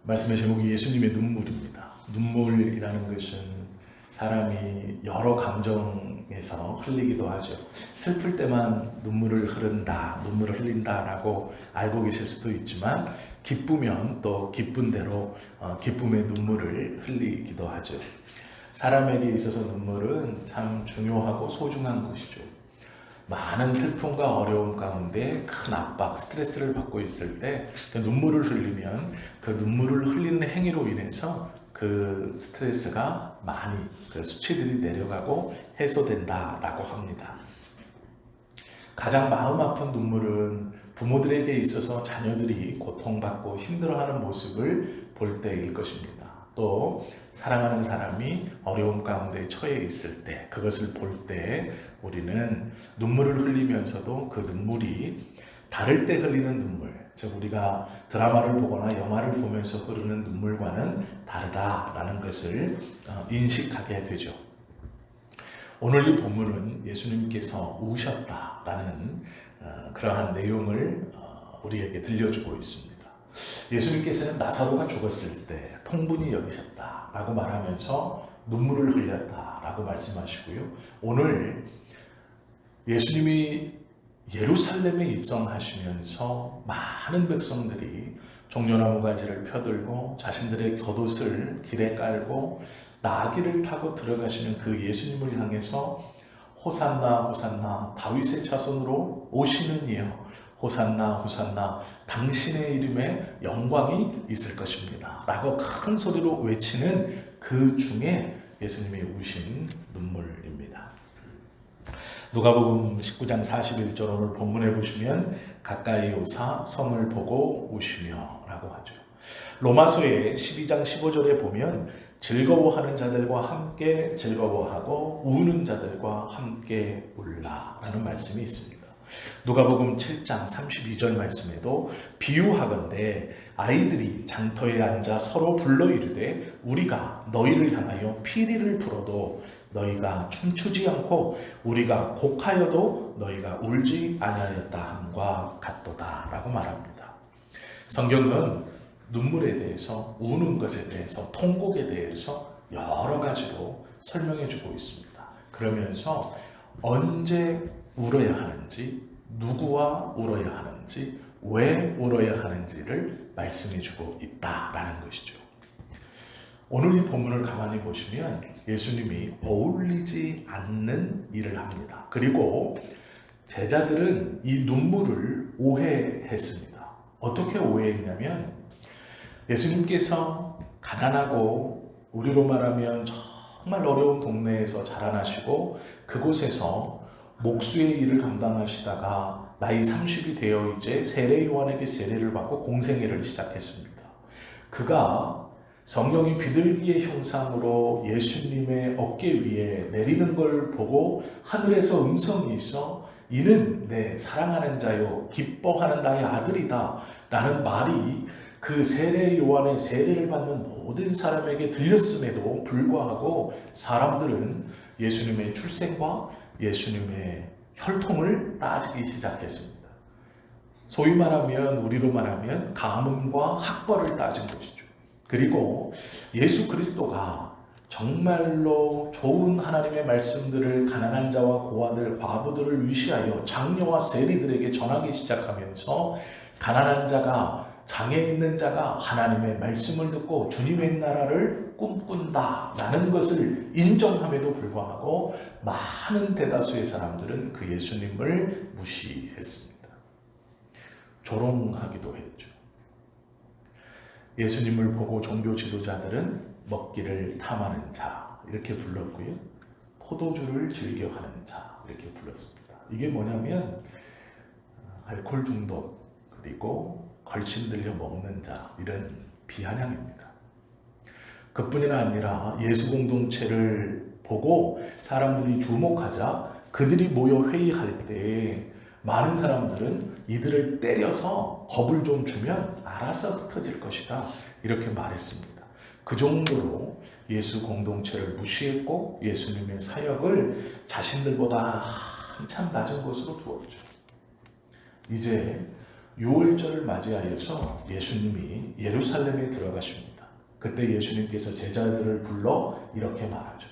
말씀의 제목이 예수님의 눈물입니다. 눈물이라는 것은 사람이 여러 감정에서 흘리기도 하죠. 슬플 때만 눈물을 흐른다, 눈물을 흘린다라고 알고 계실 수도 있지만 기쁘면 또 기쁜 대로 기쁨의 눈물을 흘리기도 하죠. 사람에게 있어서 눈물은 참 중요하고 소중한 것이죠. 많은 슬픔과 어려움 가운데 큰 압박, 스트레스를 받고 있을 때 그 눈물을 흘리면 그 눈물을 흘리는 행위로 인해서 그 스트레스가 많이 그 수치들이 내려가고 해소된다라고 합니다. 가장 마음 아픈 눈물은 부모들에게 있어서 자녀들이 고통받고 힘들어하는 모습을 볼 때일 것입니다. 또 사랑하는 사람이 어려움 가운데 처해 있을 때 그것을 볼 때 우리는 눈물을 흘리면서도 그 눈물이 다를 때 흘리는 눈물, 즉 우리가 드라마를 보거나 영화를 보면서 흐르는 눈물과는 다르다라는 것을 인식하게 되죠. 오늘 이 본문은 예수님께서 우셨다라는 그러한 내용을 우리에게 들려주고 있습니다. 예수님께서는 나사로가 죽었을 때 통분이 여기셨다라고 말하면서 눈물을 흘렸다라고 말씀하시고요. 오늘 예수님이 예루살렘에 입성하시면서 많은 백성들이 종려나무 가지를 펴들고 자신들의 겉옷을 길에 깔고 나귀를 타고 들어가시는 그 예수님을 향해서 호산나 호산나 다윗의 자손으로 오시는 이여 호산나 호산나 당신의 이름에 영광이 있을 것입니다 라고 큰 소리로 외치는 그 중에 예수님이 우신 눈물입니다. 누가복음 19장 41절 오늘 본문에 보시면 가까이 오사 성을 보고 우시며 라고 하죠. 로마서의 12장 15절에 보면 즐거워하는 자들과 함께 즐거워하고 우는 자들과 함께 울라 라는 말씀이 있습니다. 누가복음 7장 32절 말씀에도 비유하건대 아이들이 장터에 앉아 서로 불러 이르되 우리가 너희를 향하여 피리를 불어도 너희가 춤추지 않고 우리가 곡하여도 너희가 울지 아니하였다 함과 같도다 라고 말합니다. 성경은 눈물에 대해서, 우는 것에 대해서, 통곡에 대해서 여러 가지로 설명해 주고 있습니다. 그러면서 언제 울어야 하는지, 누구와 울어야 하는지, 왜 울어야 하는지를 말씀해 주고 있다라는 것이죠. 오늘 이 본문을 가만히 보시면 예수님이 어울리지 않는 일을 합니다. 그리고 제자들은 이 눈물을 오해했습니다. 어떻게 오해했냐면 예수님께서 가난하고 우리로 말하면 정말 어려운 동네에서 자라나시고 그곳에서 목수의 일을 감당하시다가 나이 30이 되어 이제 세례 요한에게 세례를 받고 공생애를 시작했습니다. 그가 성령이 비둘기의 형상으로 예수님의 어깨 위에 내리는 걸 보고 하늘에서 음성이 있어 이는 내 사랑하는 자요 기뻐하는 나의 아들이다 라는 말이 그 세례 요한의 세례를 받는 모든 사람에게 들렸음에도 불구하고 사람들은 예수님의 출생과 예수님의 혈통을 따지기 시작했습니다. 소위 말하면 우리로 말하면 가문과 학벌을 따진 것이죠. 그리고 예수 그리스도가 정말로 좋은 하나님의 말씀들을 가난한 자와 고아들, 과부들을 위시하여 장녀와 세리들에게 전하기 시작하면서 가난한 자가, 장애 있는 자가 하나님의 말씀을 듣고 주님의 나라를 꿈꾼다라는 것을 인정함에도 불구하고 많은 대다수의 사람들은 그 예수님을 무시했습니다. 조롱하기도 했죠. 예수님을 보고 종교 지도자들은 먹기를 탐하는 자 이렇게 불렀고요. 포도주를 즐겨하는 자 이렇게 불렀습니다. 이게 뭐냐면 알코올 중독 그리고 걸신들려 먹는 자 이런 비아냥입니다. 그뿐이 아니라 예수 공동체를 보고 사람들이 주목하자 그들이 모여 회의할 때 많은 사람들은 이들을 때려서 겁을 좀 주면 알아서 흩어질 것이다 이렇게 말했습니다. 그 정도로 예수 공동체를 무시했고 예수님의 사역을 자신들보다 한참 낮은 곳으로 두었죠. 이제 유월절을 맞이하여서 예수님이 예루살렘에 들어가십니다. 그때 예수님께서 제자들을 불러 이렇게 말하죠.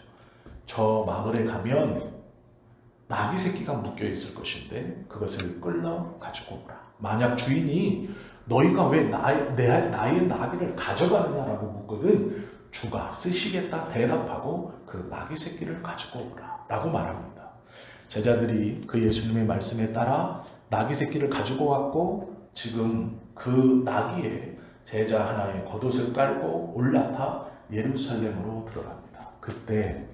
저 마을에 가면 나귀 새끼가 묶여 있을 것인데 그것을 끌러 가지고 오라. 만약 주인이 너희가 왜 나의 나귀를 가져가느냐라고 묻거든 주가 쓰시겠다 대답하고 그 나귀 새끼를 가지고 오라 라고 말합니다. 제자들이 그 예수님의 말씀에 따라 나귀 새끼를 가지고 왔고 지금 그 나귀에 제자 하나의 겉옷을 깔고 올라타 예루살렘으로 들어갑니다. 그때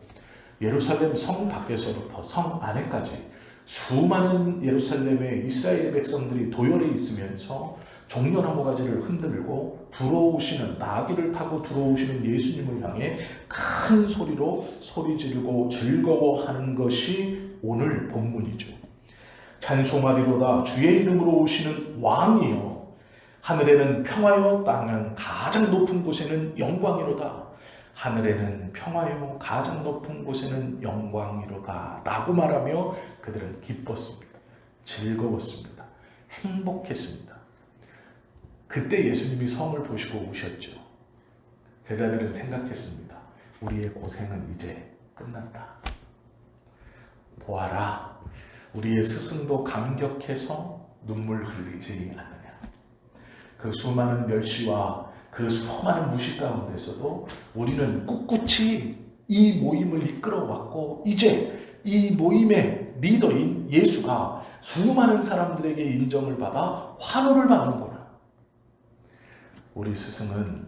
예루살렘 성 밖에서부터 성 안에까지 수많은 예루살렘의 이스라엘 백성들이 도열해 있으면서 종려나무 가지를 흔들고 들어오시는 나귀를 타고 들어오시는 예수님을 향해 큰 소리로 소리 지르고 즐거워하는 것이 오늘 본문이죠. 찬송하리로다 주의 이름으로 오시는 왕이여 하늘에는 평화요 땅은 가장 높은 곳에는 영광이로다. 하늘에는 평화요 가장 높은 곳에는 영광이로다 라고 말하며 그들은 기뻤습니다. 즐거웠습니다. 행복했습니다. 그때 예수님이 성을 보시고 우셨죠. 제자들은 생각했습니다. 우리의 고생은 이제 끝났다. 보아라, 우리의 스승도 감격해서 눈물 흘리지 않느냐. 그 수많은 멸시와 그 수많은 무시 가운데서도 우리는 꿋꿋이 이 모임을 이끌어왔고 이제 이 모임의 리더인 예수가 수많은 사람들에게 인정을 받아 환호를 받는구나. 우리 스승은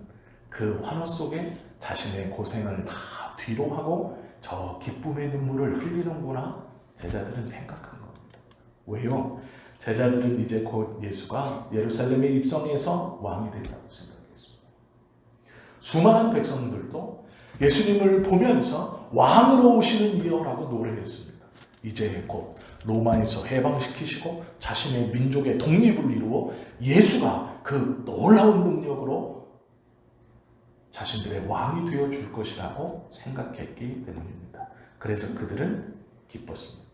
그 환호 속에 자신의 고생을 다 뒤로 하고 저 기쁨의 눈물을 흘리는구나. 제자들은 생각한 겁니다. 왜요? 제자들은 이제 곧 예수가 예루살렘에 입성해서 왕이 된다고 생각했습니다. 수많은 백성들도 예수님을 보면서 왕으로 오시는 이여라고 노래했습니다. 이제 곧 로마에서 해방시키시고 자신의 민족의 독립을 이루어 예수가 그 놀라운 능력으로 자신들의 왕이 되어줄 것이라고 생각했기 때문입니다. 그래서 그들은 기뻤습니다.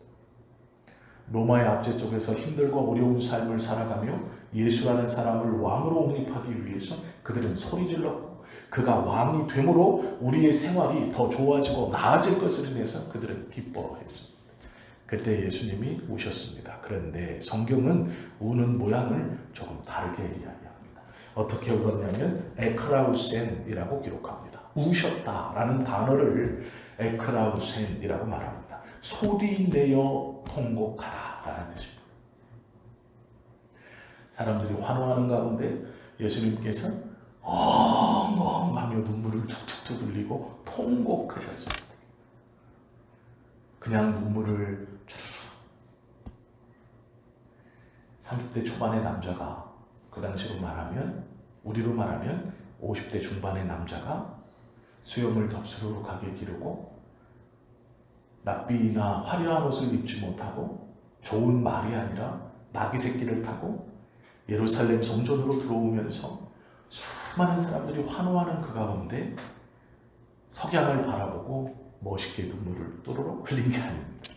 로마의 압제 쪽에서 힘들고 어려운 삶을 살아가며 예수라는 사람을 왕으로 옹립하기 위해서 그들은 소리질렀고 그가 왕이 됨으로 우리의 생활이 더 좋아지고 나아질 것을 인해서 그들은 기뻐했습니다. 그때 예수님이 우셨습니다. 그런데 성경은 우는 모양을 조금 다르게 이야기합니다. 어떻게 울었냐면 에크라우센이라고 기록합니다. 우셨다라는 단어를 에크라우센이라고 말합니다. 소리내어 통곡하다라는 뜻입니다. 사람들이 환호하는 가운데 예수님께서 엉엉하며 눈물을 툭툭툭 흘리고 통곡하셨습니다. 그냥 눈물을 주르륵. 30대 초반의 남자가 그 당시로 말하면 우리로 말하면 50대 중반의 남자가 수염을 덥수룩하게 기르고 낯비나 화려한 옷을 입지 못하고 좋은 말이 아니라 나귀 새끼를 타고 예루살렘 성전으로 들어오면서 수많은 사람들이 환호하는 그 가운데 석양을 바라보고 멋있게 눈물을 또르륵 흘린 게 아닙니다.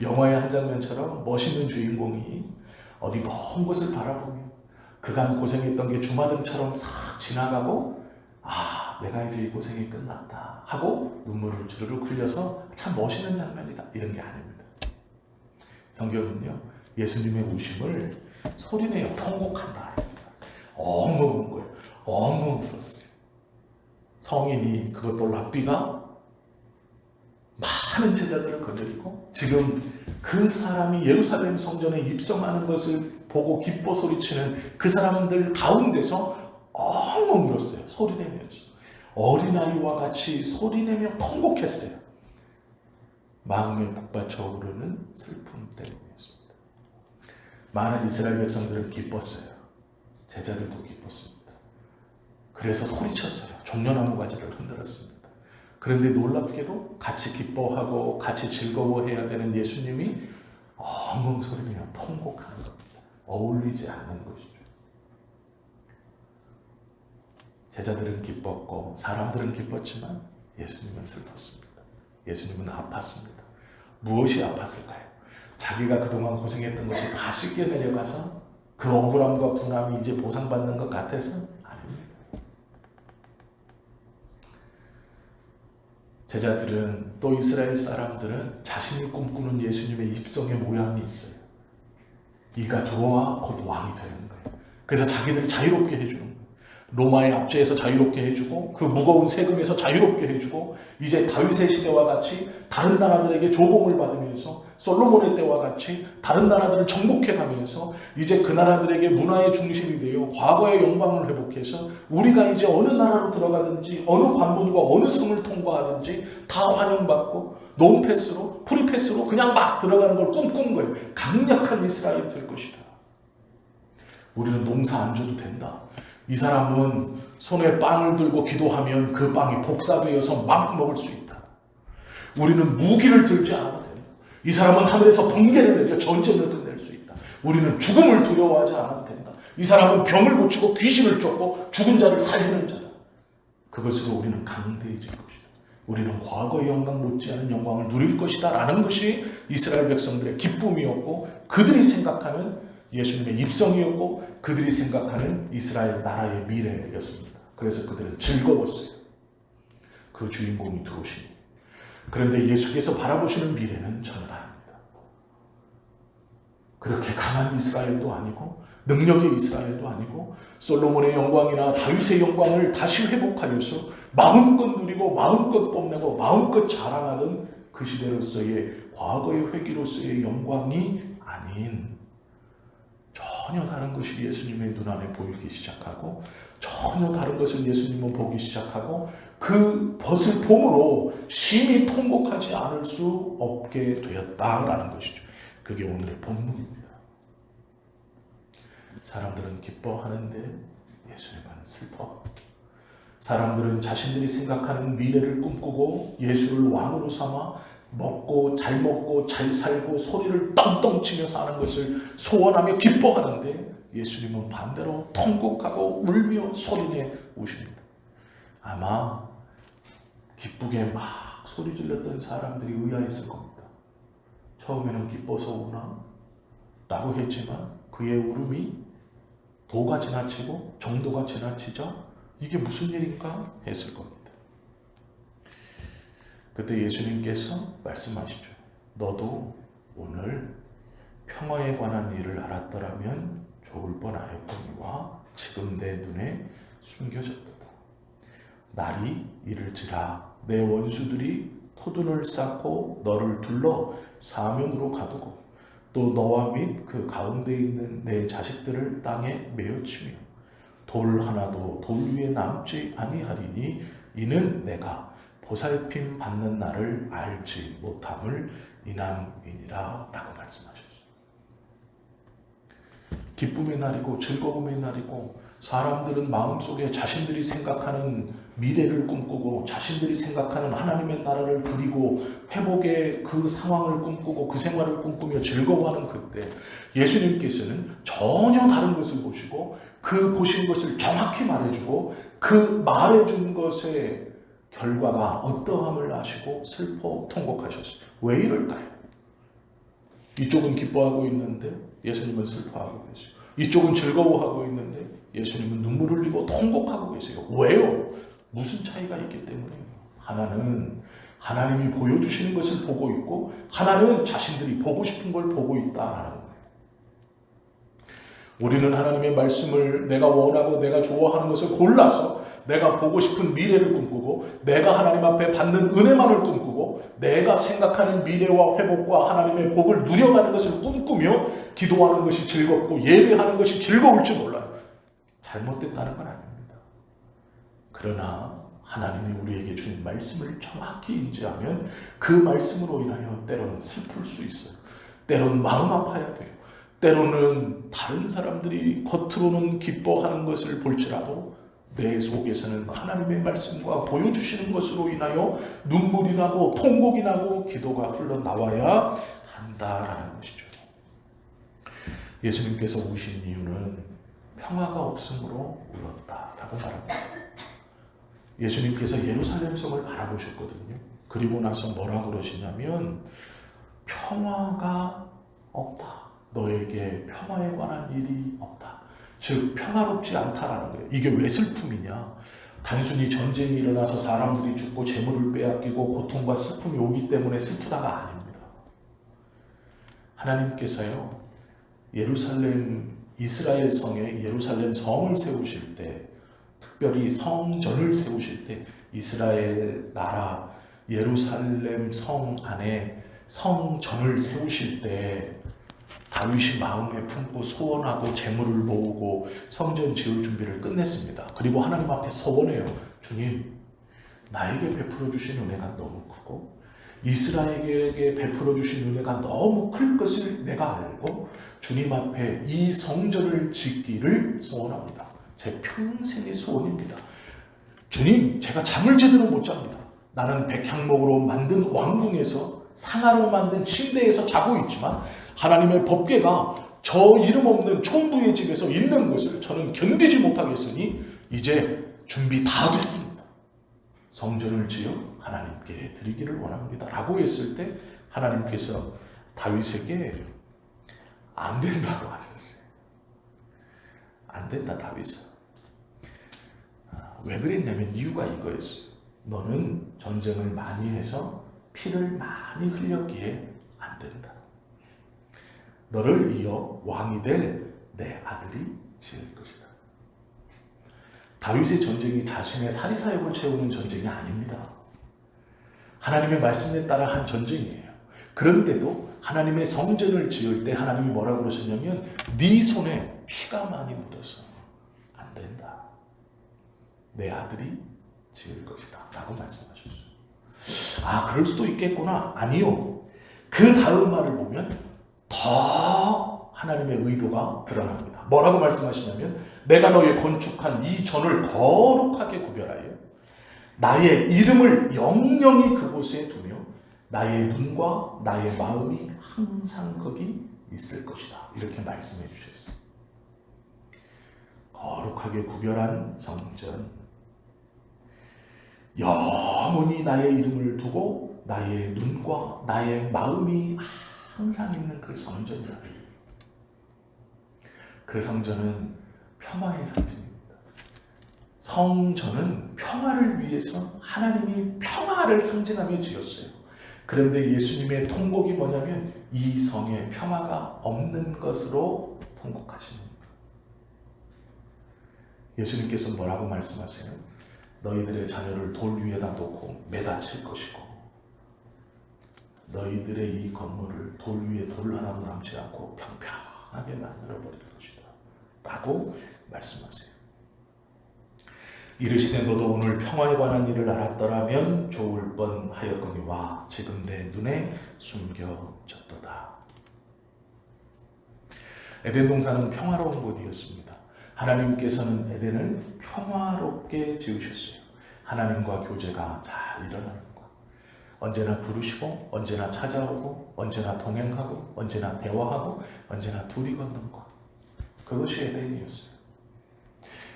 영화의 한 장면처럼 멋있는 주인공이 어디 먼 곳을 바라보며 그간 고생했던 게 주마등처럼 싹 지나가고 내가 이제 이 고생이 끝났다 하고 눈물을 주르륵 흘려서 참 멋있는 장면이다 이런 게 아닙니다. 성경은요 예수님의 우심을 소리내어 통곡한다. 엉엉 운 거예요. 엉엉 울었어요. 성인이 그것도 랍비가 많은 제자들을 거느리고 지금 그 사람이 예루살렘 성전에 입성하는 것을 보고 기뻐 소리치는 그 사람들 가운데서 엉엉 울었어요. 소리내면서 어린아이와 같이 소리내며 통곡했어요. 마음에 북받쳐 오르는 슬픔 때문이었습니다. 많은 이스라엘 백성들은 기뻤어요. 제자들도 기뻤습니다. 그래서 소리쳤어요. 종려나무 가지를 흔들었습니다. 그런데 놀랍게도 같이 기뻐하고 같이 즐거워해야 되는 예수님이 엉엉 소리내며 통곡하는 겁니다. 어울리지 않는 것이죠. 제자들은 기뻤고 사람들은 기뻤지만 예수님은 슬펐습니다. 예수님은 아팠습니다. 무엇이 아팠을까요? 자기가 그동안 고생했던 것이 다 씻겨 내려가서 그 억울함과 분함이 이제 보상받는 것 같아서 아닙니다. 제자들은 또 이스라엘 사람들은 자신이 꿈꾸는 예수님의 입성의 모양이 있어요. 이가 들어와 곧 왕이 되는 거예요. 그래서 자기들 자유롭게 해주는 거예요. 로마의 압제에서 자유롭게 해주고 그 무거운 세금에서 자유롭게 해주고 이제 다윗의 시대와 같이 다른 나라들에게 조공을 받으면서 솔로몬의 때와 같이 다른 나라들을 정복해가면서 이제 그 나라들에게 문화의 중심이 되어 과거의 영광을 회복해서 우리가 이제 어느 나라로 들어가든지 어느 관문과 어느 성을 통과하든지 다 환영받고 논패스로 프리패스로 그냥 막 들어가는 걸 꿈꾼 거예요. 강력한 이스라엘이 될 것이다. 우리는 농사 안 줘도 된다. 이 사람은 손에 빵을 들고 기도하면 그 빵이 복사되어서 막 먹을 수 있다. 우리는 무기를 들지 않아도 된다. 이 사람은 하늘에서 번개를 내려 전쟁을 끝낼 수 있다. 우리는 죽음을 두려워하지 않아도 된다. 이 사람은 병을 고치고 귀신을 쫓고 죽은 자를 살리는 자다. 그것으로 우리는 강대해질 것이다. 우리는 과거의 영광 못지않은 영광을 누릴 것이다 라는 것이 이스라엘 백성들의 기쁨이었고 그들이 생각하는 예수님의 입성이었고 그들이 생각하는 이스라엘 나라의 미래였습니다. 그래서 그들은 즐거웠어요. 그 주인공이 들어오시니. 그런데 예수께서 바라보시는 미래는 전혀 다릅니다. 그렇게 강한 이스라엘도 아니고 능력의 이스라엘도 아니고 솔로몬의 영광이나 다윗의 영광을 다시 회복하여서 마음껏 누리고 마음껏 뽐내고 마음껏 자랑하던 그 시대로서의 과거의 회기로서의 영광이 아닌 전혀 다른 것이 예수님의 눈안에 보이기 시작하고 전혀 다른 것을 예수님은 보기 시작하고 그 벗을 봄으로 심히 통곡하지 않을 수 없게 되었다라는 것이죠. 그게 오늘의 본문입니다. 사람들은 기뻐하는데 예수님은 슬퍼. 사람들은 자신들이 생각하는 미래를 꿈꾸고 예수를 왕으로 삼아 먹고 잘 살고 소리를 떵떵 치며 사는 것을 소원하며 기뻐하는데 예수님은 반대로 통곡하고 울며 소리내 우십니다. 아마 기쁘게 막 소리 질렀던 사람들이 의아했을 겁니다. 처음에는 기뻐서 우나? 라고 했지만 그의 울음이 도가 지나치고 정도가 지나치자 이게 무슨 일인가 했을 겁니다. 그때 예수님께서 말씀하시죠. 너도 오늘 평화에 관한 일을 알았더라면 좋을 뻔하였거니와 지금 내 눈에 숨겨졌도다. 날이 이를지라 내 원수들이 토둔을 쌓고 너를 둘러 사면으로 가두고 또 너와 및 그 가운데 있는 내 자식들을 땅에 메어치며 돌 하나도 돌 위에 남지 아니하리니 이는 내가 보살핌 받는 날을 알지 못함을 이남이니라 라고 말씀하셨어요. 기쁨의 날이고 즐거움의 날이고 사람들은 마음속에 자신들이 생각하는 미래를 꿈꾸고 자신들이 생각하는 하나님의 나라를 그리고 회복의 그 상황을 꿈꾸고 그 생활을 꿈꾸며 즐거워하는 그때 예수님께서는 전혀 다른 것을 보시고 그 보신 것을 정확히 말해주고 그 말해준 것의 결과가 어떠함을 아시고 슬퍼 통곡하셨어요. 왜 이럴까요? 이쪽은 기뻐하고 있는데 예수님은 슬퍼하고 계세요. 이쪽은 즐거워하고 있는데 예수님은 눈물 흘리고 통곡하고 계세요. 왜요? 무슨 차이가 있기 때문에요. 하나는 하나님이 보여주시는 것을 보고 있고 하나는 자신들이 보고 싶은 걸 보고 있다라는 거예요. 우리는 하나님의 말씀을 내가 원하고 내가 좋아하는 것을 골라서 내가 보고 싶은 미래를 꿈꾸고 내가 하나님 앞에 받는 은혜만을 꿈꾸고 내가 생각하는 미래와 회복과 하나님의 복을 누려가는 것을 꿈꾸며 기도하는 것이 즐겁고 예배하는 것이 즐거울지 몰라요. 잘못됐다는 건 아닙니다. 그러나 하나님이 우리에게 주신 말씀을 정확히 인지하면 그 말씀으로 인하여 때로는 슬플 수 있어요. 때로는 마음 아파야 돼요. 때로는 다른 사람들이 겉으로는 기뻐하는 것을 볼지라도 내 속에서는 하나님의 말씀과 보여주시는 것으로 인하여 눈물이 나고 통곡이 나고 기도가 흘러나와야 한다라는 것이죠. 예수님께서 우신 이유는 평화가 없으므로 울었다라고 말합니다. 예수님께서 예루살렘 성을 바라보셨거든요. 그리고 나서 뭐라고 그러시냐면 평화가 없다. 너에게 평화에 관한 일이 없다. 즉 평화롭지 않다라는 거예요. 이게 왜 슬픔이냐? 단순히 전쟁이 일어나서 사람들이 죽고 재물을 빼앗기고 고통과 슬픔이 오기 때문에 슬프다가 아닙니다. 하나님께서요, 예루살렘, 이스라엘 성에 예루살렘 성을 세우실 때, 특별히 성전을 세우실 때, 이스라엘 나라 예루살렘 성 안에 성전을 세우실 때 다윗이 마음에 품고 소원하고 재물을 모으고 성전 지을 준비를 끝냈습니다. 그리고 하나님 앞에 서원해요. 주님, 나에게 베풀어 주신 은혜가 너무 크고 이스라엘에게 베풀어 주신 은혜가 너무 클 것을 내가 알고 주님 앞에 이 성전을 짓기를 소원합니다. 제 평생의 소원입니다. 주님, 제가 잠을 제대로 못 잡니다. 나는 백향목으로 만든 왕궁에서 상하로 만든 침대에서 자고 있지만 하나님의 법궤가 저 이름 없는 총부의 집에서 있는 것을 저는 견디지 못하겠으니 이제 준비 다 됐습니다. 성전을 지어 하나님께 드리기를 원합니다. 라고 했을 때 하나님께서 다윗에게 안 된다고 하셨어요. 안 된다, 다윗아. 왜 그랬냐면 이유가 이거였어요. 너는 전쟁을 많이 해서 피를 많이 흘렸기에 안 된다. 너를 이어 왕이 될 내 아들이 지을 것이다. 다윗의 전쟁이 자신의 사리사욕을 채우는 전쟁이 아닙니다. 하나님의 말씀에 따라 한 전쟁이에요. 그런데도 하나님의 성전을 지을 때 하나님이 뭐라고 그러셨냐면 네 손에 피가 많이 묻어서 안 된다. 내 아들이 지을 것이다. 라고 말씀하셨어요. 아, 그럴 수도 있겠구나. 아니요. 그 다음 말을 보면 더 하나님의 의도가 드러납니다. 뭐라고 말씀하시냐면 내가 너의 건축한 이 전을 거룩하게 구별하여 나의 이름을 영영히 그곳에 두며 나의 눈과 나의 마음이 항상 거기 있을 것이다. 이렇게 말씀해 주셨어요. 거룩하게 구별한 성전, 영원히 나의 이름을 두고 나의 눈과 나의 마음이 항상 있는 그 성전이라. 그 성전은 평화의 상징입니다. 성전은 평화를 위해서 하나님이 평화를 상징하며 지었어요. 그런데 예수님의 통곡이 뭐냐면 이 성에 평화가 없는 것으로 통곡하시는 거예요. 예수님께서 뭐라고 말씀하세요? 너희들의 자녀를 돌 위에다 놓고 매다 칠 것이고 너희들의 이 건물을 돌 위에 돌 하나도 남지 않고 평평하게 만들어버릴 것이다. 라고 말씀하세요. 이르시되 너도 오늘 평화에 관한 일을 알았더라면 좋을 뻔하였거니와 지금 내 눈에 숨겨졌도다. 에덴 동산은 평화로운 곳이었습니다. 하나님께서는 에덴을 평화롭게 지으셨어요. 하나님과 교제가 잘 일어나는 것. 언제나 부르시고 언제나 찾아오고 언제나 동행하고 언제나 대화하고 언제나 둘이 걷는 것. 그것이 에덴이었어요.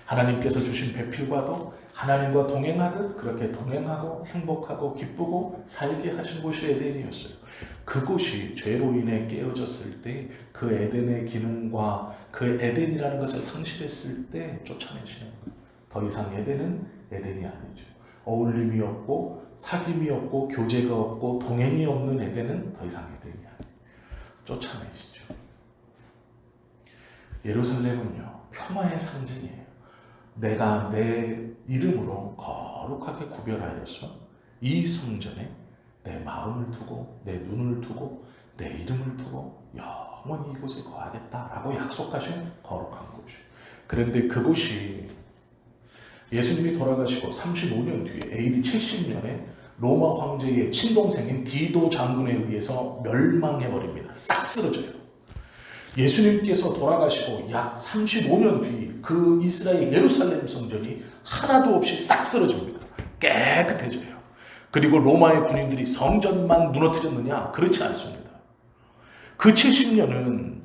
하나님께서 주신 배필과도 하나님과 동행하듯 그렇게 동행하고 행복하고 기쁘고 살게 하신 곳이 에덴이었어요. 그곳이 죄로 인해 깨어졌을 때 그 에덴의 기능과 그 에덴이라는 것을 상실했을 때 쫓아내시는 거예요. 더 이상 에덴은 에덴이 아니죠. 어울림이 없고 사귐이 없고 교제가 없고 동행이 없는 에덴은 더 이상 에덴이 아니에요. 쫓아내시죠. 예루살렘은요, 평화의 상징이에요. 내가 내 이름으로 거룩하게 구별하여서 이 성전에 내 마음을 두고 내 눈을 두고 내 이름을 두고 영원히 이곳에 거하겠다라고 약속하신 거룩한 곳이에요. 그런데 그곳이 예수님이 돌아가시고 35년 뒤에 AD 70년에 로마 황제의 친동생인 디도 장군에 의해서 멸망해버립니다. 싹 쓰러져요. 예수님께서 돌아가시고 약 35년 뒤 그 이스라엘 예루살렘 성전이 하나도 없이 싹 쓰러집니다. 깨끗해져요. 그리고 로마의 군인들이 성전만 무너뜨렸느냐? 그렇지 않습니다. 그 70년은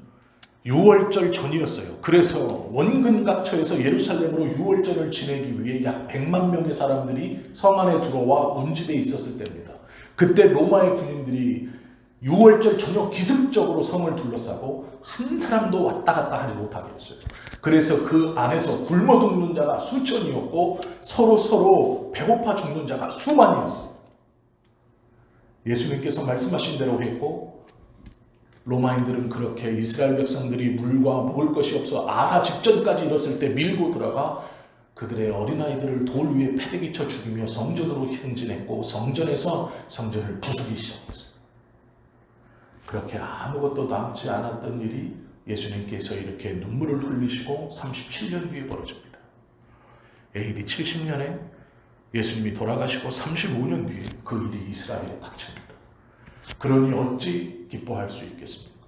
유월절 전이었어요. 그래서 원근각처에서 예루살렘으로 유월절을 지내기 위해 약 100만 명의 사람들이 성 안에 들어와 운집에 있었을 때입니다. 그때 로마의 군인들이 6월절 저녁 기습적으로 성을 둘러싸고 한 사람도 왔다 갔다 하지 못하게 했어요. 그래서 그 안에서 굶어 죽는 자가 수천이었고 서로 배고파 죽는 자가 수만이었어요. 예수님께서 말씀하신 대로 했고 로마인들은 그렇게 이스라엘 백성들이 물과 먹을 것이 없어 아사 직전까지 이뤘을 때 밀고 들어가 그들의 어린아이들을 돌 위에 패대기 쳐 죽이며 성전으로 행진했고 성전에서 성전을 부수기 시작했어요. 그렇게 아무것도 남지 않았던 일이 예수님께서 이렇게 눈물을 흘리시고 37년 뒤에 벌어집니다. AD 70년에 예수님이 돌아가시고 35년 뒤에 그 일이 이스라엘에 닥칩니다. 그러니 어찌 기뻐할 수 있겠습니까?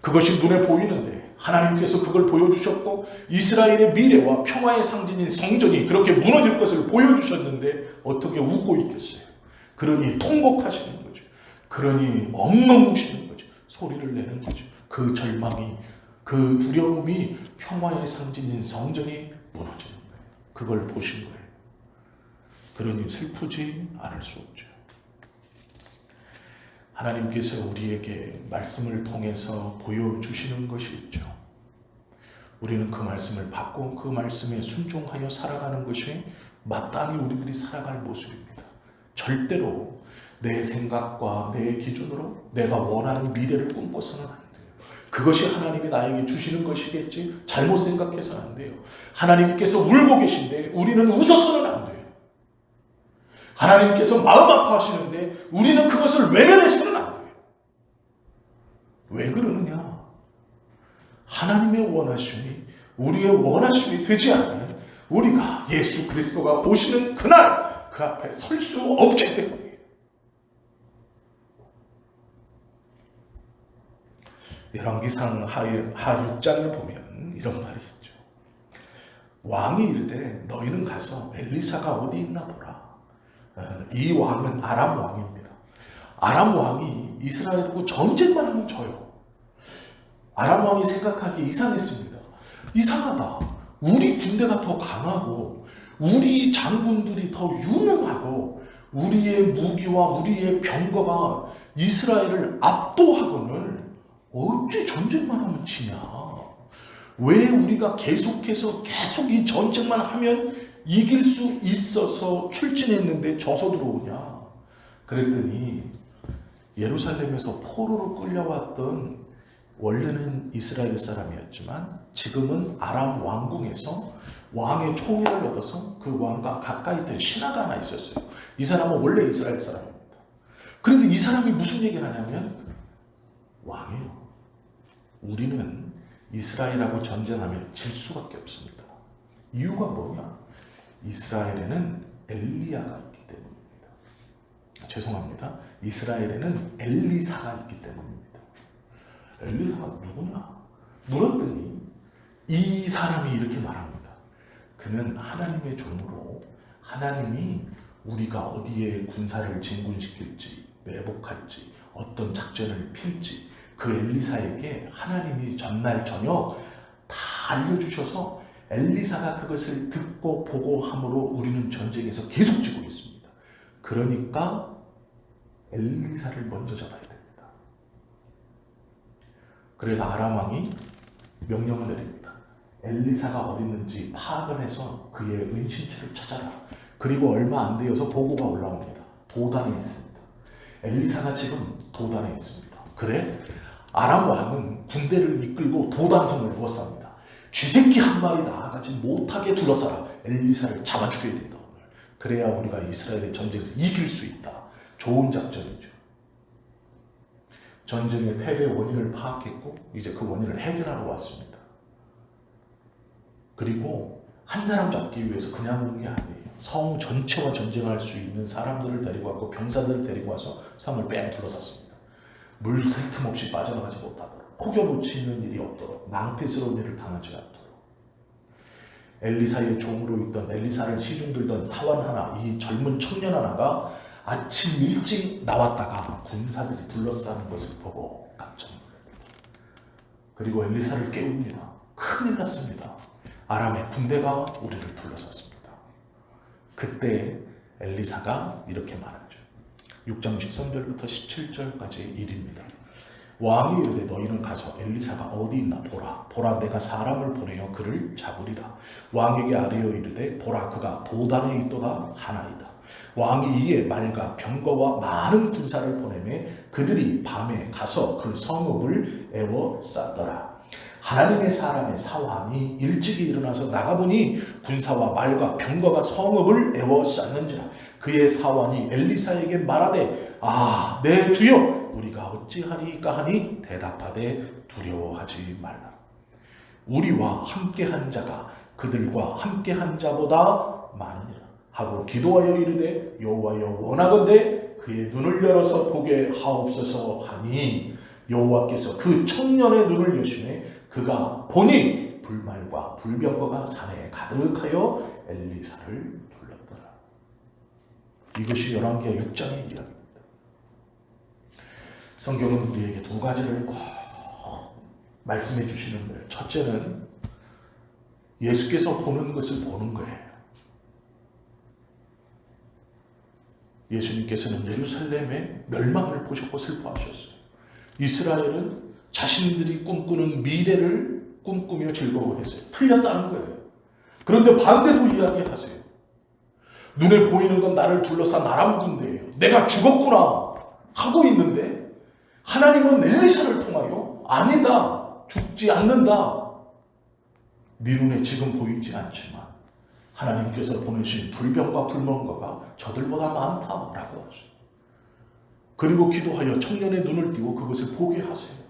그것이 눈에 보이는데 하나님께서 그걸 보여주셨고 이스라엘의 미래와 평화의 상징인 성전이 그렇게 무너질 것을 보여주셨는데 어떻게 웃고 있겠어요? 그러니 통곡하시는 거죠. 그러니 엉엉 우시는 거죠. 소리를 내는 거죠. 그 절망이, 그 두려움이 평화의 상징인 성전이 무너지는 거예요. 그걸 보신 거예요. 그러니 슬프지 않을 수 없죠. 하나님께서 우리에게 말씀을 통해서 보여주시는 것이 있죠. 우리는 그 말씀을 받고 그 말씀에 순종하여 살아가는 것이 마땅히 우리들이 살아갈 모습입니다. 절대로 내 생각과 내 기준으로 내가 원하는 미래를 꿈꿔서는 안 돼요. 그것이 하나님이 나에게 주시는 것이겠지 잘못 생각해서는 안 돼요. 하나님께서 울고 계신데 우리는 웃어서는 안 돼요. 하나님께서 마음 아파하시는데 우리는 그것을 외면해서는 안 돼요. 왜 그러느냐? 하나님의 원하심이 우리의 원하심이 되지 않으면 우리가 예수 그리스도가 오시는 그날 그 앞에 설 수 없기 때문이에요. 열왕기상 하 6장을 보면 이런 말이 있죠. 왕이 이르되 너희는 가서 엘리사가 어디 있나 보라. 이 왕은 아람 왕입니다. 아람 왕이 이스라엘하고 전쟁만 하면 져요. 아람 왕이 생각하기에 이상했습니다. 이상하다. 우리 군대가 더 강하고 우리 장군들이 더 유능하고 우리의 무기와 우리의 병거가 이스라엘을 압도하거늘 어찌 전쟁만 하면 지냐? 왜 우리가 계속해서 계속 이 전쟁만 하면 이길 수 있어서 출진했는데 져서 들어오냐? 그랬더니 예루살렘에서 포로로 끌려왔던 원래는 이스라엘 사람이었지만 지금은 아람 왕궁에서 왕의 총애를 얻어서 그 왕과 가까이 될 신하가 하나 있었어요. 이 사람은 원래 이스라엘 사람입니다. 그런데 이 사람이 무슨 얘기를 하냐면 왕이요. 우리는 이스라엘하고 전쟁하면 질 수밖에 없습니다. 이유가 뭐냐? 이스라엘에는 엘리야가 있기 때문입니다. 죄송합니다. 이스라엘에는 엘리사가 있기 때문입니다. 엘리사가 누구냐? 물었더니 이 사람이 이렇게 말합니다. 그는 하나님의 종으로 하나님이 우리가 어디에 군사를 진군시킬지 매복할지 어떤 작전을 필지 그 엘리사에게 하나님이 전날 저녁 다 알려주셔서 엘리사가 그것을 듣고 보고 함으로 우리는 전쟁에서 계속 지고 있습니다. 그러니까 엘리사를 먼저 잡아야 됩니다. 그래서 아람 왕이 명령을 내립니다. 엘리사가 어디 있는지 파악을 해서 그의 은신처를 찾아라. 그리고 얼마 안 되어서 보고가 올라옵니다. 도단에 있습니다. 엘리사가 지금 도단에 있습니다. 그래? 아람 왕은 군대를 이끌고 도단성을 누웠습니다. 쥐새끼 한 마리 나아가지 못하게 둘러싸라. 엘리사를 잡아 죽여야 된다. 오늘. 그래야 우리가 이스라엘의 전쟁에서 이길 수 있다. 좋은 작전이죠. 전쟁의 패배 원인을 파악했고 이제 그 원인을 해결하러 왔습니다. 그리고 한 사람 잡기 위해서 그냥 오는 게 아니에요. 성 전체와 전쟁할 수 있는 사람들을 데리고 왔고 병사들을 데리고 와서 성을 뺑 둘러쌌습니다. 물 새 틈 없이 빠져나가지 못하도록 혹여 놓치는 일이 없도록 낭패스러운 일을 당하지 않도록 엘리사의 종으로 있던 엘리사를 시중들던 사원 하나 이 젊은 청년 하나가 아침 일찍 나왔다가 군사들이 둘러싸는 것을 보고 깜짝 놀랍니다. 그리고 엘리사를 깨웁니다. 큰일 났습니다. 아람의 군대가 우리를 둘러쌌습니다. 그때 엘리사가 이렇게 말하죠. 6장 13절부터 17절까지 일입니다. 왕이 이르되 너희는 가서 엘리사가 어디 있나 보라. 보라 내가 사람을 보내어 그를 잡으리라. 왕에게 아뢰어 이르되 보라 그가 도단에 있도다 하나이다. 왕이 이에 말과 병거와 많은 군사를 보내매 그들이 밤에 가서 그 성읍을 에워쌌더라. 하나님의 사람의 사환이 일찍이 일어나서 나가보니 군사와 말과 병거가 성읍을 에워쌌는지라. 그의 사환이 엘리사에게 말하되 내 주여 우리가 어찌하리까 하니 대답하되 두려워하지 말라. 우리와 함께한 자가 그들과 함께한 자보다 많으니라 하고 기도하여 이르되 여호와여 원하건대 그의 눈을 열어서 보게 하옵소서 하니 여호와께서 그 청년의 눈을 여시매 그가 보니 불말과 불병거가 산에 가득하여 엘리사를 불렀더라. 이것이 열왕기하 6장의 이야기입니다. 성경은 우리에게 두 가지를 꼭 말씀해 주시는 거예요. 첫째는 예수께서 보는 것을 보는 거예요. 예수님께서는 예루살렘의 멸망을 보셨고 슬퍼하셨어요. 이스라엘은 자신들이 꿈꾸는 미래를 꿈꾸며 즐거워했어요. 틀렸다는 거예요. 그런데 반대도 이야기하세요. 눈에 보이는 건 나를 둘러싼 아람 군대예요. 내가 죽었구나 하고 있는데 하나님은 엘리사를 통하여 아니다, 죽지 않는다. 네 눈에 지금 보이지 않지만 하나님께서 보내신 불병과 불멍거가 저들보다 많다라고 하셔요. 그리고 기도하여 청년의 눈을 띄고 그것을 보게 하세요.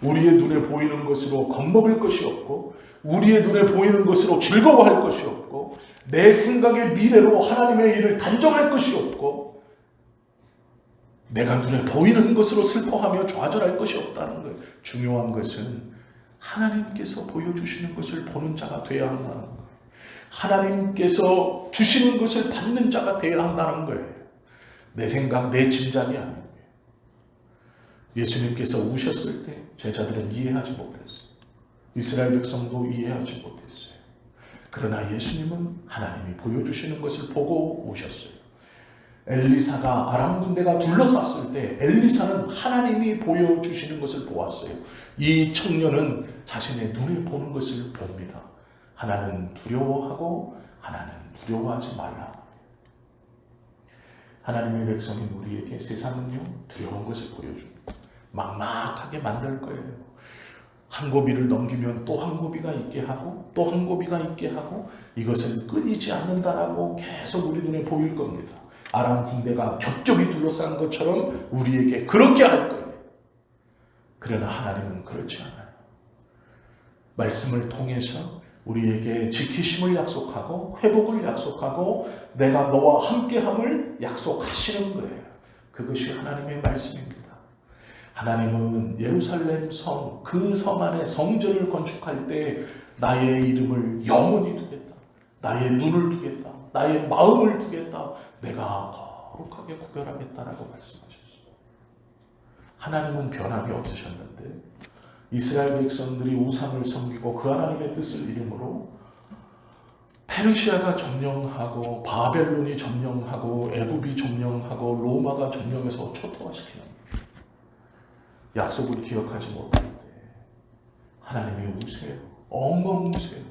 우리의 눈에 보이는 것으로 겁먹을 것이 없고 우리의 눈에 보이는 것으로 즐거워할 것이 없고 내 생각의 미래로 하나님의 일을 단정할 것이 없고 내가 눈에 보이는 것으로 슬퍼하며 좌절할 것이 없다는 거예요. 중요한 것은 하나님께서 보여주시는 것을 보는 자가 되어야 한다는 거예요. 하나님께서 주시는 것을 받는 자가 되어야 한다는 거예요. 내 생각, 내 짐작이 아니에요. 예수님께서 우셨을 때 제자들은 이해하지 못했어요. 이스라엘 백성도 이해하지 못했어요. 그러나 예수님은 하나님이 보여주시는 것을 보고 우셨어요. 엘리사가 아람 군대가 둘러쌌을 때 엘리사는 하나님이 보여주시는 것을 보았어요. 이 청년은 자신의 눈에 보는 것을 봅니다. 하나는 두려워하고 하나는 두려워하지 말라. 하나님의 백성인 우리에게 세상은요 두려운 것을 보여줍니다. 막막하게 만들 거예요. 한 고비를 넘기면 또 한 고비가 있게 하고 또 한 고비가 있게 하고 이것은 끊이지 않는다라고 계속 우리 눈에 보일 겁니다. 아람 군대가 겹겹이 둘러싼 것처럼 우리에게 그렇게 할 거예요. 그러나 하나님은 그렇지 않아요. 말씀을 통해서 우리에게 지키심을 약속하고 회복을 약속하고 내가 너와 함께함을 약속하시는 거예요. 그것이 하나님의 말씀입니다. 하나님은 예루살렘 성, 그 성 안에 성전을 건축할 때 나의 이름을 영원히 두겠다. 나의 눈을 두겠다. 나의 마음을 두겠다. 내가 거룩하게 구별하겠다라고 말씀하셨어요. 하나님은 변함이 없으셨는데 이스라엘 백성들이 우상을 섬기고 그 하나님의 뜻을 이름으로 페르시아가 점령하고 바벨론이 점령하고 애굽이 점령하고 로마가 점령해서 초토화시키는 약속을 기억하지 못할 때 하나님이 우세요. 엉엉 우세요.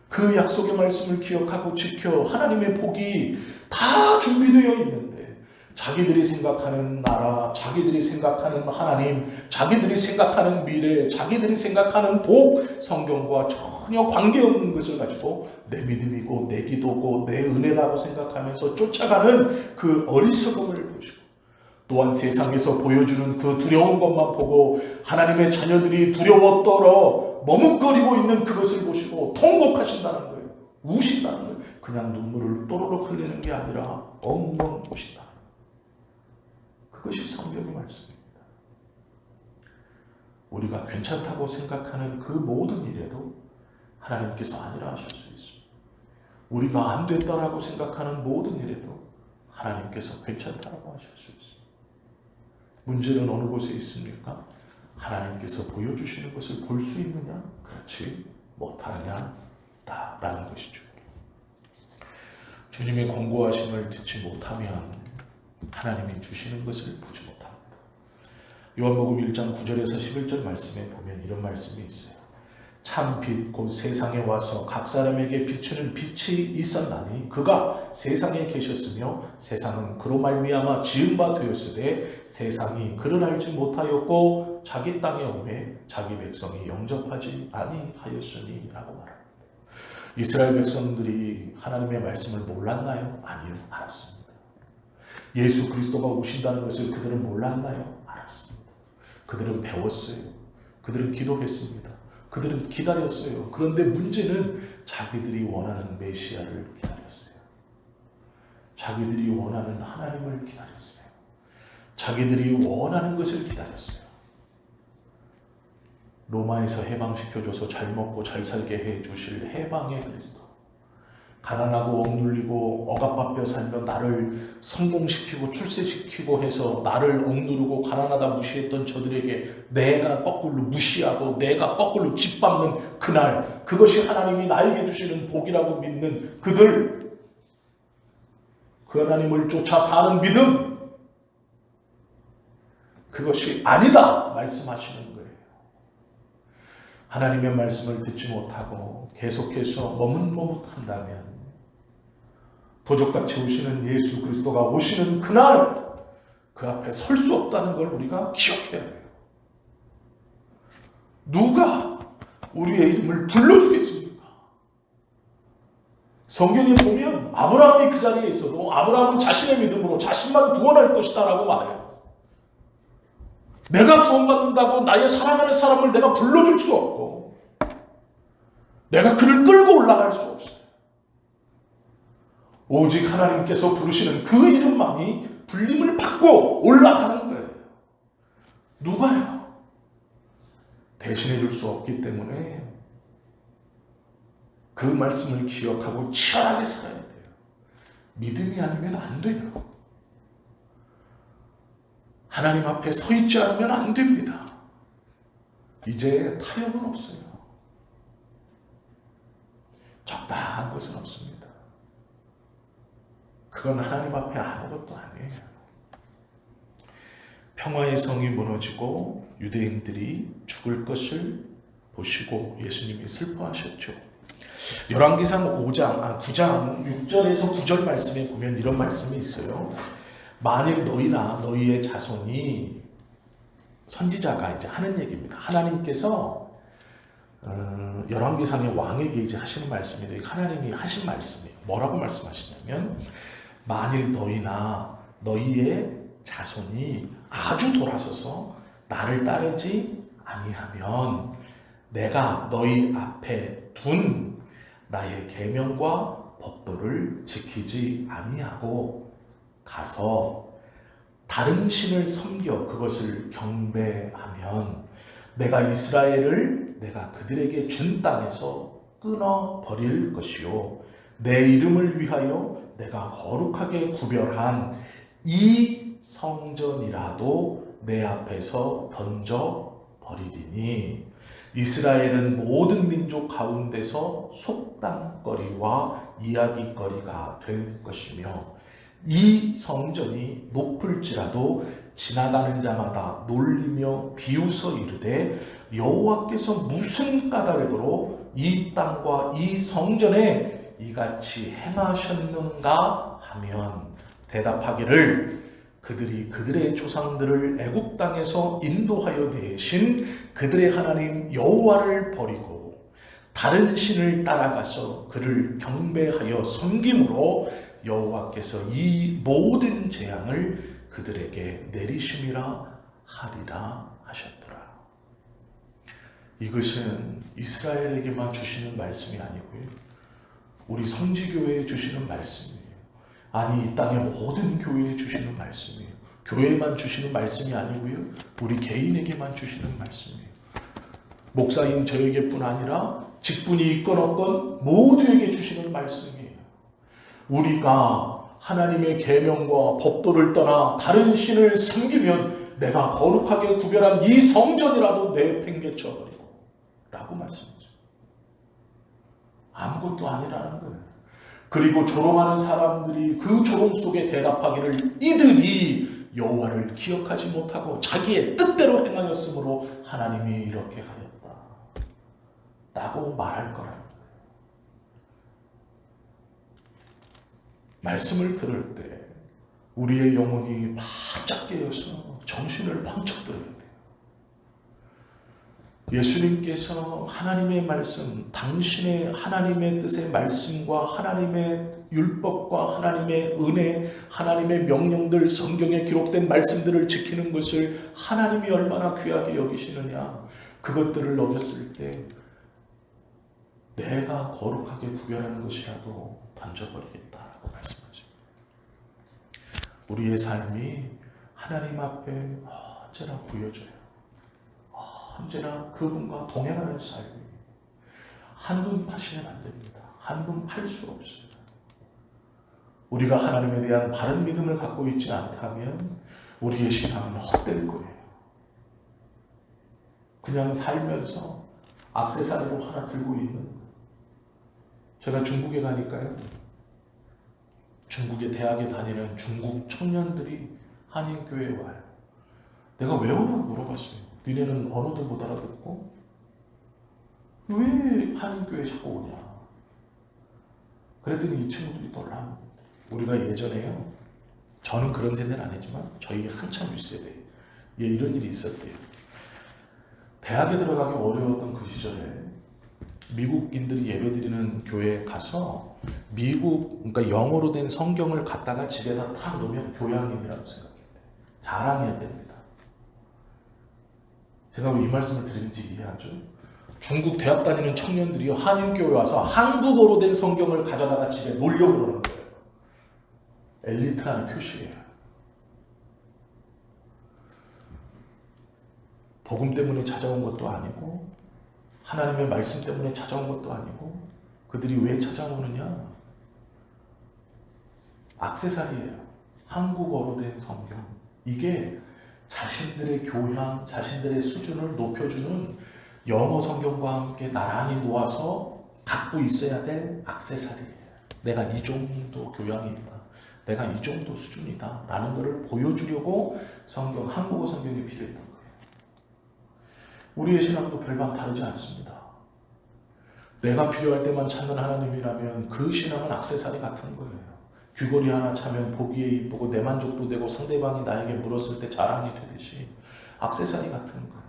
그 약속의 말씀을 기억하고 지켜 하나님의 복이 다 준비되어 있는데 자기들이 생각하는 나라, 자기들이 생각하는 하나님, 자기들이 생각하는 미래, 자기들이 생각하는 복, 성경과 전혀 관계없는 것을 가지고 내 믿음이고 내 기도고 내 은혜라고 생각하면서 쫓아가는 그 어리석음을 보시고 또한 세상에서 보여주는 그 두려운 것만 보고 하나님의 자녀들이 두려워 떨어 머뭇거리고 있는 그것을 보시고 통곡하신다는 거예요. 우신다는 거예요. 그냥 눈물을 또르륵 흘리는 게 아니라 엉엉 우신다. 그것이 성경의 말씀입니다. 우리가 괜찮다고 생각하는 그 모든 일에도 하나님께서 아니라 하실 수 있습니다. 우리가 안 된다라고 생각하는 모든 일에도 하나님께서 괜찮다라고 하실 수 있습니다. 문제는 어느 곳에 있습니까? 하나님께서 보여주시는 것을 볼 수 있느냐? 그렇지 못하느냐? 라는 것이죠. 주님의 권고하심을 듣지 못하면 하나님이 주시는 것을 보지 못합니다. 요한복음 1장 9절에서 11절 말씀에 보면 이런 말씀이 있어요. 참 빛 곧 세상에 와서 각 사람에게 비추는 빛이 있었나니 그가 세상에 계셨으며 세상은 그로 말미암아 지은 바 되었으되 세상이 그를 알지 못하였고 자기 땅에 오매 자기 백성이 영접하지 아니하였으니 라고 말합니다. 이스라엘 백성들이 하나님의 말씀을 몰랐나요? 아니요, 알았습니다. 예수 그리스도가 오신다는 것을 그들은 몰랐나요? 알았습니다. 그들은 배웠어요. 그들은 기도했습니다. 그들은 기다렸어요. 그런데 문제는 자기들이 원하는 메시아를 기다렸어요. 자기들이 원하는 하나님을 기다렸어요. 자기들이 원하는 것을 기다렸어요. 로마에서 해방시켜줘서 잘 먹고 잘 살게 해주실 해방의 그리스도. 가난하고 억눌리고 억압받며 살며 나를 성공시키고 출세시키고 해서 나를 억누르고 가난하다 무시했던 저들에게 내가 거꾸로 무시하고 내가 거꾸로 짓밟는 그날, 그것이 하나님이 나에게 주시는 복이라고 믿는 그들, 그 하나님을 쫓아 사는 믿음, 그것이 아니다 말씀하시는 거예요. 하나님의 말씀을 듣지 못하고 계속해서 머뭇머뭇한다면 도적같이 오시는 예수 그리스도가 오시는 그날 그 앞에 설 수 없다는 걸 우리가 기억해야 해요. 누가 우리의 이름을 불러주겠습니까? 성경에 보면 아브라함이 그 자리에 있어도 아브라함은 자신의 믿음으로 자신만 구원할 것이다 라고 말해요. 내가 구원받는다고 나의 사랑하는 사람을 내가 불러줄 수 없고 내가 그를 끌고 올라갈 수 없어요. 오직 하나님께서 부르시는 그 이름만이 불림을 받고 올라가는 거예요. 누가요? 대신해 줄 수 없기 때문에 그 말씀을 기억하고 치열하게 살아야 돼요. 믿음이 아니면 안 돼요. 하나님 앞에 서 있지 않으면 안 됩니다. 이제 타협은 없어요. 적당한 것은 없습니다. 그건 하나님 앞에 아무것도 아니에요. 평화의 성이 무너지고 유대인들이 죽을 것을 보시고 예수님이 슬퍼하셨죠. 열왕기상 9장 6절에서 9절 말씀에 보면 이런 말씀이 있어요. 만일 너희나 너희의 자손이, 선지자가 이제 하는 얘기입니다. 하나님께서 열왕기상의 왕에게 이제 하시는 말씀인데 하나님이 하신 말씀이에요. 뭐라고 말씀하시냐면 만일 너희나 너희의 자손이 아주 돌아서서 나를 따르지 아니하면 내가 너희 앞에 둔 나의 계명과 법도를 지키지 아니하고 가서 다른 신을 섬겨 그것을 경배하면 내가 이스라엘을 내가 그들에게 준 땅에서 끊어버릴 것이요 내 이름을 위하여 내가 거룩하게 구별한 이 성전이라도 내 앞에서 던져버리리니 이스라엘은 모든 민족 가운데서 속담거리와 이야기거리가 될 것이며 이 성전이 높을지라도 지나가는 자마다 놀리며 비웃어 이르되 여호와께서 무슨 까닭으로 이 땅과 이 성전에 이같이 행하셨는가 하면 대답하기를 그들이 그들의 조상들을 애굽 땅에서 인도하여 내신 그들의 하나님 여호와를 버리고 다른 신을 따라가서 그를 경배하여 섬김으로 여호와께서 이 모든 재앙을 그들에게 내리심이라 하리라 하셨더라. 이것은 이스라엘에게만 주시는 말씀이 아니고요. 우리 성지교회에 주시는 말씀이에요. 아니 이 땅의 모든 교회에 주시는 말씀이에요. 교회에만 주시는 말씀이 아니고요. 우리 개인에게만 주시는 말씀이에요. 목사인 저에게뿐 아니라 직분이 있건 없건 모두에게 주시는 말씀이에요. 우리가 하나님의 계명과 법도를 떠나 다른 신을 섬기면 내가 거룩하게 구별한 이 성전이라도 내팽개쳐버리고 라고 말씀하죠. 아무것도 아니라는 거예요. 그리고 조롱하는 사람들이 그 조롱 속에 대답하기를 이들이 여호와를 기억하지 못하고 자기의 뜻대로 행하였으므로 하나님이 이렇게 하였다 라고 말할 거라는 거예요. 말씀을 들을 때 우리의 영혼이 바짝 깨어서 정신을 번쩍 들어야 돼요. 예수님께서 하나님의 말씀, 당신의 하나님의 뜻의 말씀과 하나님의 율법과 하나님의 은혜, 하나님의 명령들, 성경에 기록된 말씀들을 지키는 것을 하나님이 얼마나 귀하게 여기시느냐, 그것들을 어겼을 때 내가 거룩하게 구별한 것이라도 던져버리겠다라고 말씀하십니다. 우리의 삶이 하나님 앞에 언제나 보여줘요. 언제나 그분과 동행하는 삶이 한눈 파시면 안 됩니다. 한눈 팔 수 없어요. 우리가 하나님에 대한 바른 믿음을 갖고 있지 않다면 우리의 신앙은 헛될 거예요. 그냥 살면서 액세서리로 하나 들고 있는 거예요. 제가 중국에 가니까요, 중국의 대학에 다니는 중국 청년들이 한인교회에 와요. 내가 왜 오냐고 물어봤어요. 니네는 언어도 못 알아듣고 왜 한인교회에 자꾸 오냐. 그랬더니 이 친구들이 놀라는 거예요. 우리가 예전에요, 저는 그런 세대는 아니지만 저희 한참 윗세대에 이런 일이 있었대요. 대학에 들어가기 어려웠던 그 시절에 미국인들이 예배드리는 교회에 가서 그러니까 영어로 된 성경을 갖다가 집에다 탁 놓으면 교양인이라고 생각해요. 자랑해야 됩니다. 제가 왜 이 말씀을 드리는지 이해하죠? 중국 대학 다니는 청년들이 한인교회 와서 한국어로 된 성경을 가져다가 집에 놓으려고 그러는 거예요. 엘리트라는 표시예요. 복음 때문에 찾아온 것도 아니고 하나님의 말씀 때문에 찾아온 것도 아니고 그들이 왜 찾아오느냐? 액세서리예요. 한국어로 된 성경. 이게 자신들의 교양, 자신들의 수준을 높여주는 영어 성경과 함께 나란히 놓아서 갖고 있어야 될 액세서리예요. 내가 이 정도 교양이 있다. 내가 이 정도 수준이다. 라는 것을 보여주려고 한국어 성경이 필요했던 거예요. 우리의 신앙도 별반 다르지 않습니다. 내가 필요할 때만 찾는 하나님이라면 그 신앙은 액세서리 같은 거예요. 귀걸이 하나 차면 보기에 이쁘고 내 만족도 되고 상대방이 나에게 물었을 때 자랑이 되듯이 액세서리 같은 거예요.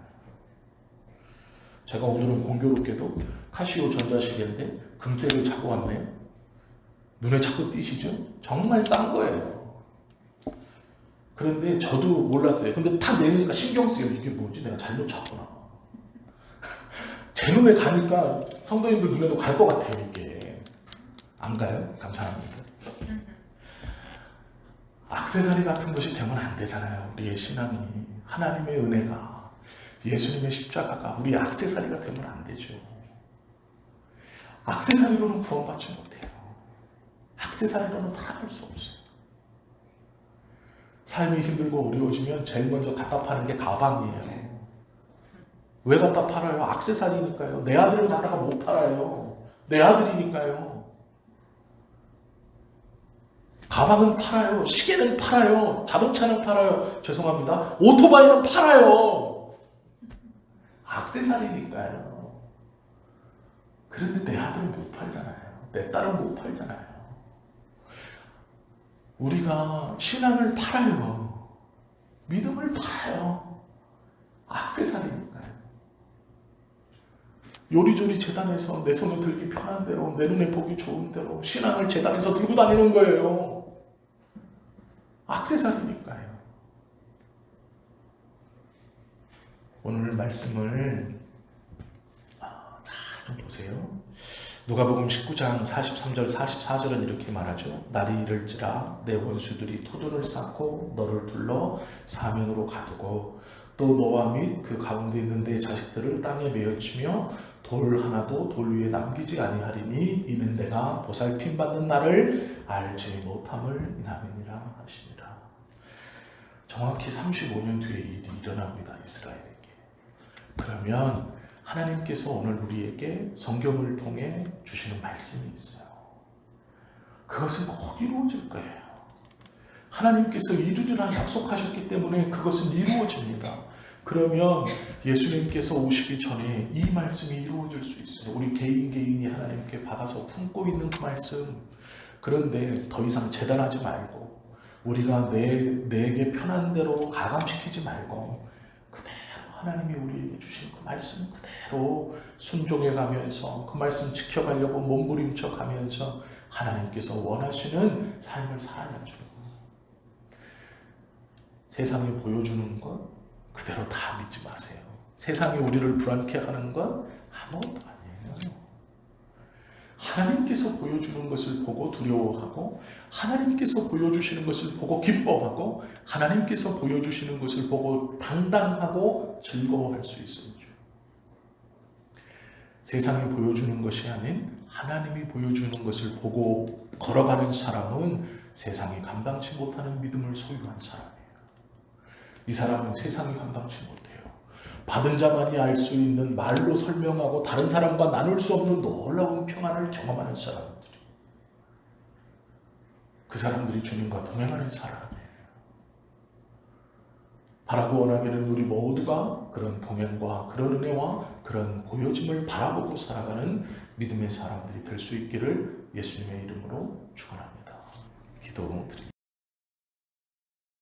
제가 오늘은 공교롭게도 카시오 전자시계인데 금색을 차고 왔네요. 눈에 자꾸 띄시죠? 정말 싼 거예요. 그런데 저도 몰랐어요. 근데 탁 내니까 신경 쓰여요. 이게 뭐지? 내가 잘못 찼구나. 제 눈에 가니까 성도님들 눈에도 갈 것 같아요. 이게 안 가요? 감사합니다. 액세서리 같은 것이 되면 안 되잖아요. 우리의 신앙이, 하나님의 은혜가, 예수님의 십자가가 우리의 액세서리가 되면 안 되죠. 액세서리로는 구원받지 못해요. 액세서리로는 살아갈 수 없어요. 삶이 힘들고 어려워지면 제일 먼저 갖다 파는 게 가방이에요. 왜 갖다 팔아요? 액세서리니까요. 내 아들을 갖다가 못 팔아요. 내 아들이니까요. 가방은 팔아요. 시계는 팔아요. 자동차는 팔아요. 죄송합니다. 오토바이는 팔아요. 액세서리니까요. 그런데 내 아들은 못 팔잖아요. 내 딸은 못 팔잖아요. 우리가 신앙을 팔아요. 믿음을 팔아요. 액세서리니까요. 요리조리 재단에서 내 손에 들기 편한 대로, 내 눈에 보기 좋은 대로 신앙을 재단에서 들고 다니는 거예요. 액세서리니까요. 오늘 말씀을 잘 좀 보세요. 누가복음 19장 43절 44절은 이렇게 말하죠. 날이 이를지라 내 원수들이 토둔을 쌓고 너를 불러 사면으로 가두고 또 너와 및 그 가운데 있는 내 자식들을 땅에 메어치며 돌 하나도 돌 위에 남기지 아니하리니 이는 내가 보살핌 받는 날을 알지 못함을 인함이니라 하시니라. 정확히 35년 뒤에 일이 일어납니다. 이스라엘에게. 그러면 하나님께서 오늘 우리에게 성경을 통해 주시는 말씀이 있어요. 그것은 꼭 이루어질 거예요. 하나님께서 이루리라 약속하셨기 때문에 그것은 이루어집니다. 그러면 예수님께서 오시기 전에 이 말씀이 이루어질 수 있어요. 우리 개인이 하나님께 받아서 품고 있는 그 말씀. 그런데 더 이상 재단하지 말고 우리가 내게 편한 대로 가감시키지 말고 그대로 하나님이 우리에게 주신 그 말씀 그대로 순종해 가면서 그 말씀 지켜가려고 몸부림쳐 가면서 하나님께서 원하시는 삶을 살아야죠. 세상이 보여주는 것 그대로 다 믿지 마세요. 세상이 우리를 불안케 하는 건 아무것도 아니에요. 하나님께서 보여주는 것을 보고 두려워하고 하나님께서 보여주시는 것을 보고 기뻐하고 하나님께서 보여주시는 것을 보고 당당하고 즐거워할 수 있어요. 세상이 보여주는 것이 아닌 하나님이 보여주는 것을 보고 걸어가는 사람은 세상이 감당치 못하는 믿음을 소유한 사람이에요. 이 사람은 세상이 감당치 못해요. 받은 자만이 알 수 있는 말로 설명하고 다른 사람과 나눌 수 없는 놀라운 평안을 경험하는 사람들이 그 사람들이 주님과 동행하는 사람이에요. 바라고 원하기는 우리 모두가 그런 동행과 그런 은혜와 그런 보여짐을 바라보고 살아가는 믿음의 사람들이 될 수 있기를 예수님의 이름으로 축원합니다. 기도드립니다.